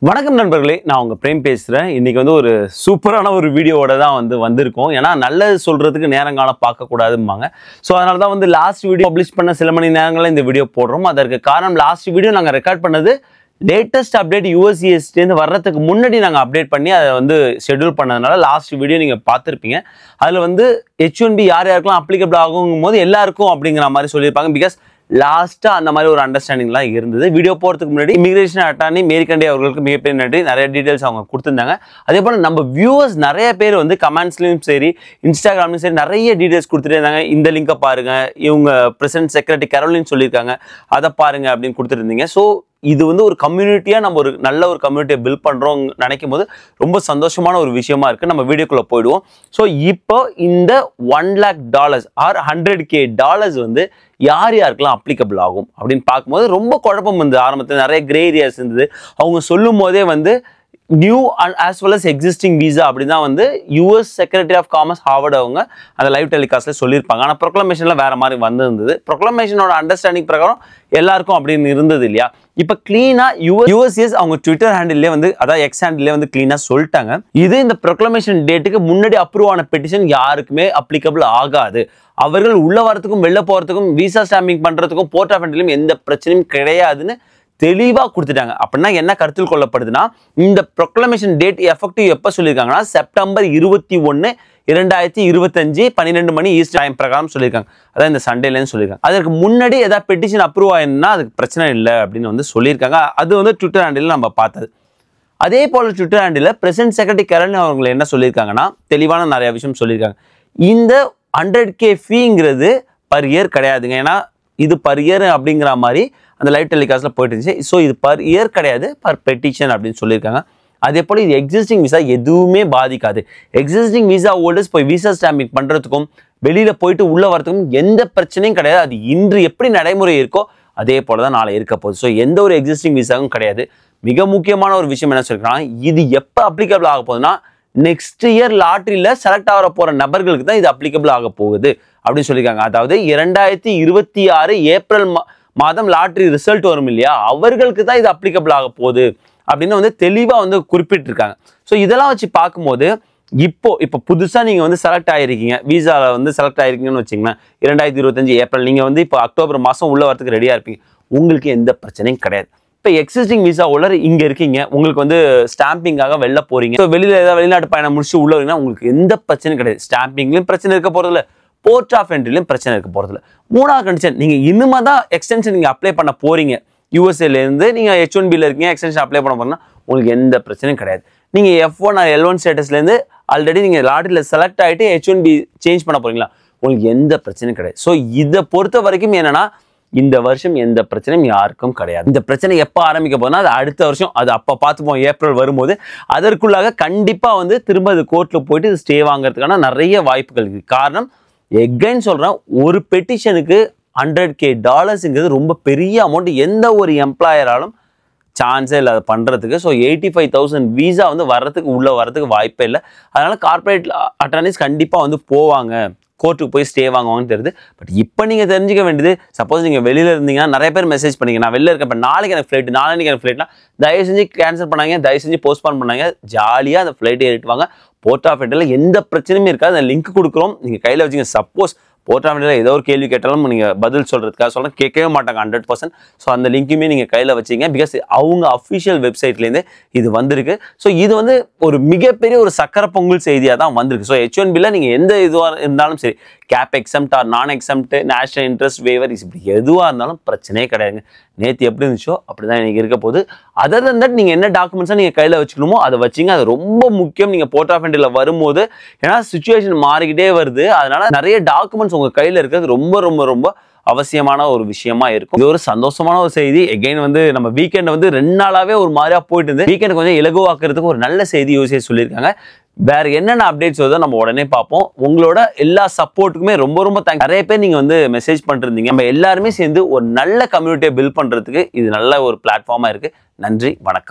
வணக்கம் நண்பர்களே, நான் உங்க பிரேம் பேசுறேன். இன்னைக்கு வந்து ஒரு சூப்பரான ஒரு வீடியோவோட தான் வந்திருக்கோம். ஏன்னா நல்லது சொல்றதுக்கு நேரங்காலம் பார்க்கக்கூடாதும்பாங்க. ஸோ அதனால தான் லாஸ்ட் வீடியோ பப்ளிஷ் பண்ண சில மணி நேரங்களில் இந்த வீடியோ போடுறோம். அதற்கு காரணம் லாஸ்ட் வீடியோ நாங்கள் ரெக்கார்ட் பண்ணது லேட்டஸ்ட் அப்டேட் யூஎஸ்இஎஸ்டிலேருந்து வர்றதுக்கு முன்னாடி நாங்கள் அப்டேட் பண்ணி அதை ஷெட்யூல் பண்ணதுனால லாஸ்ட் வீடியோ நீங்கள் பார்த்துருப்பீங்க. அதில் H1B யார் யாருக்கெல்லாம் அப்ளிகபிள் ஆகும் போது எல்லாருக்கும் அப்படிங்கிற மாதிரி சொல்லியிருப்பாங்க. பிகாஸ் லாஸ்ட்டாக அந்த மாதிரி ஒரு அண்டர்ஸ்டாண்டிங்லாம் இருந்தது. வீடியோ போகிறதுக்கு முன்னாடி இமிகிரேஷன் அட்டார்னி மேரிகண்டே அவர்களுக்கு மிகப்பெரிய நன்றி. நிறைய டீட்டெயில்ஸ் அவங்க கொடுத்துருந்தாங்க. அதே போல் நம்ம வியூவர்ஸ் நிறைய பேர் கமெண்ட்ஸ்லையும் சரி இன்ஸ்டாகிராம்லையும் சரி நிறைய டீட்டெயில்ஸ் கொடுத்துட்டே இருந்தாங்க. இந்த லிங்கை பாருங்கள், இவங்க பிரசிடென்ட் செக்ரட்டரி கரோலின் சொல்லியிருக்காங்க, அதை பாருங்கள் அப்படின்னு கொடுத்துருந்தீங்க. ஸோ இது ஒரு கம்யூனிட்டியாக நம்ம ஒரு நல்ல ஒரு கம்யூனிட்டியை பில்ட் பண்ணுறோம் நினைக்கும் போது ரொம்ப சந்தோஷமான ஒரு விஷயமா இருக்குது. நம்ம வீடியோக்குள்ளே போயிடுவோம். ஸோ இப்போ இந்த $1,00,000 ஆர் $100K யார் யாருக்கெல்லாம் அப்ளிகபிள் ஆகும் அப்படின்னு பார்க்கும்போது ரொம்ப குழப்பம் ஆரம்பத்தில் நிறைய கிரே ஏரியாஸ் இருந்தது. அவங்க சொல்லும் போதே new and as well as existing visa அப்படின்னு தான் US secretary of commerce Harvard அவங்க அந்த லைவ் டெலிகாஸ்ட்டில் சொல்லியிருப்பாங்க. ஆனால் ப்ரொக்ளமேஷனில் வேறு மாதிரி வந்திருந்தது. ப்ரொக்ளமேஷனோட அண்டர்ஸ்டாண்டிங் பிரகாரம் எல்லாருக்கும் அப்படின்னு இருந்தது இல்லையா? இப்போ கிளீனாக யூஎஸ்எஸ் அவங்க ட்விட்டர் ஹேண்டில்லே அதாவது எக்ஸ் ஹேண்டில்லே கிளீனாக சொல்லிட்டாங்க. இது இந்த ப்ரொக்ளமேஷன் டேட்டுக்கு முன்னாடி அப்ரூவ் ஆன பெட்டிஷன் யாருக்குமே அப்ளிகபிள் ஆகாது. அவர்கள் உள்ள வரத்துக்கும் வெளில போகிறதுக்கும் வீசா ஸ்டாம்பிங் பண்ணுறதுக்கும் போர்ட் ஆஃப் என்ட்ரிலும் எந்த பிரச்சனையும் கிடையாதுன்னு தெளிவாக கொடுத்துட்டாங்க. அப்படின்னா என்ன கருத்தில் கொள்ளப்படுதுன்னா, இந்த ப்ரொக்ளமேஷன் டேட் எஃபெக்டிவ் எப்போ சொல்லியிருக்காங்கன்னா செப்டம்பர் 21, 2025 12 மணி ஈஸ்ட் டைம் பிரகாரம் சொல்லியிருக்காங்க. அதான் இந்த சண்டேலேன்னு சொல்லியிருக்காங்க. அதற்கு முன்னாடி ஏதாவது பெட்டிஷன் அப்ரூவ் ஆயிருந்தா அதுக்கு பிரச்சனை இல்லை அப்படின்னு சொல்லியிருக்காங்க. அது ட்விட்டர் ஹேண்டில் நம்ம பார்த்தது. அதே போல் Twitter handle president secretary Caroline அவங்க என்ன சொல்லியிருக்காங்கன்னா, தெளிவான நிறைய விஷயம் சொல்லியிருக்காங்க. இந்த 100K ஃபீங்கிறது பர் இயர் கிடையாதுங்க. ஏன்னா இது பர் இயர் அப்படிங்கிற மாதிரி அந்த லைவ் டெலிகாஸ்ட்டில் போயிட்டு இருந்துச்சு. ஸோ இது பர் இயர் கிடையாது, பர் பெட்டிஷன் அப்படின்னு சொல்லியிருக்காங்க. அதே போல் இது எக்ஸிஸ்டிங் விசா எதுவுமே பாதிக்காது. எக்ஸிஸ்டிங் விசா ஹோல்டர்ஸ் போய் விசா ஸ்டாம்பிங் பண்ணுறதுக்கும் வெளியில் போயிட்டு உள்ளே வரதுக்கும் எந்த பிரச்சனையும் கிடையாது. அது இன்று எப்படி நடைமுறை இருக்கோ அதே போல் தான் நாளை இருக்க போகுது. ஸோ எந்த ஒரு எக்ஸிஸ்டிங் விசாவும் கிடையாது. மிக முக்கியமான ஒரு விஷயம் என்ன சொல்லியிருக்காங்க, இது எப்போ அப்ளிகபிள் ஆக போகுதுன்னா நெக்ஸ்ட் இயர் லாட்ரியில் செலக்ட் ஆக போகிற நபர்களுக்கு தான் இது அப்ளிகபிள் ஆக போகுது அப்படின்னு சொல்லியிருக்காங்க. அதாவது 2026 ஏப்ரல் மாதம் லாட்ரி ரிசல்ட் வரும் இல்லையா, அவர்களுக்கு தான் இது அப்ளிகபிள் ஆக போகுது அப்படின்னு தெளிவாக குறிப்பிட்டிருக்காங்க. ஸோ இதெல்லாம் வச்சு பார்க்கும்போது இப்போ புதுசாக நீங்கள் செலக்ட் ஆகிருக்கீங்க, வீசாவில் செலக்ட் ஆகிருக்கீங்கன்னு வச்சிங்களேன். 2025 ஏப்ரல் நீங்கள் இப்போ அக்டோபர் மாதம் உள்ள வரத்துக்கு ரெடியாக இருப்பீங்க. உங்களுக்கு எந்த பிரச்சனையும் கிடையாது. இப்போ எக்ஸிஸ்டிங் விசா ஹோல்டர் இங்கே இருக்கீங்க, உங்களுக்கு ஸ்டாம்பிங்காக வெளில போகிறீங்க. ஸோ வெளியில் ஏதாவது வெளிநாட்டு பயணம் முடிச்சு உள்ள வரீங்கன்னா உங்களுக்கு எந்த பிரச்சனையும் கிடையாது. ஸ்டாம்பிங்லையும் பிரச்சனை இருக்க போகிறதில்ல, போர்ட் ஆஃப் என்ட்ரிலையும் பிரச்சனை இருக்க போகிறதில்ல. மூணாவது கண்டிஷன், நீங்கள் இனிமே தான் எக்ஸ்டென்ஷன் நீங்கள் அப்ளை பண்ண போகிறீங்க. யூஎஸ்ஏலேருந்து நீங்கள் H1Bயில் இருக்கீங்க, எக்ஸ்டென்ஷன் அப்ளை பண்ண போகிறீங்கன்னா உங்களுக்கு எந்த பிரச்சனையும் கிடையாது. நீங்கள் F1 ஆர் L1 ஸ்டேட்டஸ்லேருந்து ஆல்ரெடி நீங்கள் லாட்ரியில் செலக்ட் ஆகிட்டு H1B சேஞ்ச் பண்ண போகிறீங்களா, உங்களுக்கு எந்த பிரச்சனையும் கிடையாது. ஸோ இதை பொறுத்த வரைக்கும் என்னென்னா, இந்த வருஷம் எந்த பிரச்சனையும் யாருக்கும் கிடையாது. இந்த பிரச்சனை எப்போ ஆரம்பிக்க போதுன்னா அது அடுத்த வருஷம், அது அப்போ பார்த்துப்போம். ஏப்ரல் வரும்போது அதற்குள்ளாக கண்டிப்பாக திரும்ப அது கோர்ட்டில் போயிட்டு இது ஸ்டே வாங்குறதுக்கான நிறைய வாய்ப்புகள் இருக்குது. காரணம் எகைன் சொல்கிறேன், ஒரு பெட்டிஷனுக்கு $100K ரொம்ப பெரிய அமௌண்ட். எந்த ஒரு எம்ப்ளாயராலும் சான்ஸே இல்லை அதை பண்ணுறதுக்கு. ஸோ 85,000 வீசா வர்றதுக்கு உள்ளே வரதுக்கு வாய்ப்பே இல்லை. அதனால் கார்பரேட் அட்டார்னிஸ் கண்டிப்பாக போவாங்க, கோர்ட்டுக்கு போய் ஸ்டே வாங்குவாங்கன்னு தெரியுது. பட் இப்போ நீங்கள் தெரிஞ்சிக்க வேண்டியது, சப்போஸ் நீங்கள் வெளியில் இருந்தீங்கன்னா நிறைய பேர் மெசேஜ் பண்ணீங்க, நான் வெளில இருக்கேன், இப்போ நாளைக்கு எனக்கு ஃப்ளைட், நாளைக்கு எனக்கு ஃப்ளைட்னா தயவு செஞ்சு கேன்சல் பண்ணாங்க, தயவு செஞ்சு போஸ்ட்பான் பண்ணாங்க. ஜாலியாக அந்த ஃப்ளைட் ஏறிட்டு வாங்க. போர்ட் ஆஃப் என்ட்ரியில் எந்த பிரச்சனையுமே இருக்காது. அந்த லிங்க் கொடுக்குறோம், நீங்கள் கையில் வச்சுங்க. சப்போஸ் போர்ட் ஆஃப் என்ட்ரியில் ஏதோ ஒரு கேள்வி கேட்டாலும் நீங்கள் பதில் சொல்கிறதுக்காக சொல்கிறேன், கேட்கவே மாட்டாங்க 100%. ஸோ அந்த லிங்க்குமே நீங்கள் கையில் வச்சிங்க. பிகாஸ் அவங்க அஃபிஷியல் வெப்சைட்லேருந்து இது வந்திருக்கு. ஸோ இது ஒரு மிகப்பெரிய ஒரு சக்கர பொங்கல் செய்தியாக தான் வந்திருக்கு. ஸோ H1Bயில் நீங்கள் எந்த இதுவாக இருந்தாலும் சரி, கேப் எக்ஸம்ட் ஆர் நான் எக்ஸம்ட், நேஷனல் இன்ட்ரெஸ்ட் வேவர், இப்படி எதுவாக இருந்தாலும் பிரச்சனையே கிடையாதுங்க. நேற்று எப்படி இருந்துச்சோ அப்படி தான் இன்றைக்கி இருக்க போது. அதர் தன் தட் நீங்கள் என்ன டாக்குமெண்ட்ஸாக நீங்கள் கையில் வச்சுக்கணுமோ அதை வச்சிங்க. அது ரொம்ப முக்கியம் நீங்கள் போர்ட் ஆஃப் என்ட்ரியில் வரும்போது. ஏன்னா சுச்சுவேஷன் மாறிக்கிட்டே வருது. அதனால் நிறைய டாக்குமெண்ட்ஸ் உங்கள் கையில் இருக்கிறது ரொம்ப ரொம்ப ரொம்ப அவசியமான ஒரு விஷயமா இருக்கும். இது ஒரு சந்தோஷமான ஒரு செய்தி. எகைன் நம்ம வீக்கெண்ட் 2 நாளாகவே ஒரு மாதிரியாக போயிட்டு இருந்து வீக்கெண்ட் கொஞ்சம் இலகுவாக்குறதுக்கு ஒரு நல்ல செய்தி யோசிச்சு சொல்லியிருக்காங்க. வேற என்னென்ன அப்டேட்ஸ் வருதோ நம்ம உடனே பார்ப்போம். உங்களோட எல்லா சப்போர்ட்டுக்குமே ரொம்ப ரொம்ப தேங்க்ஸ். நிறைய பேர் நீங்கள் மெசேஜ் பண்ணிருந்தீங்க. நம்ம எல்லாருமே சேர்ந்து ஒரு நல்ல கம்யூனிட்டியை பில்ட் பண்ணுறதுக்கு இது நல்ல ஒரு பிளாட்ஃபார்மாக இருக்குது. நன்றி, வணக்கம்.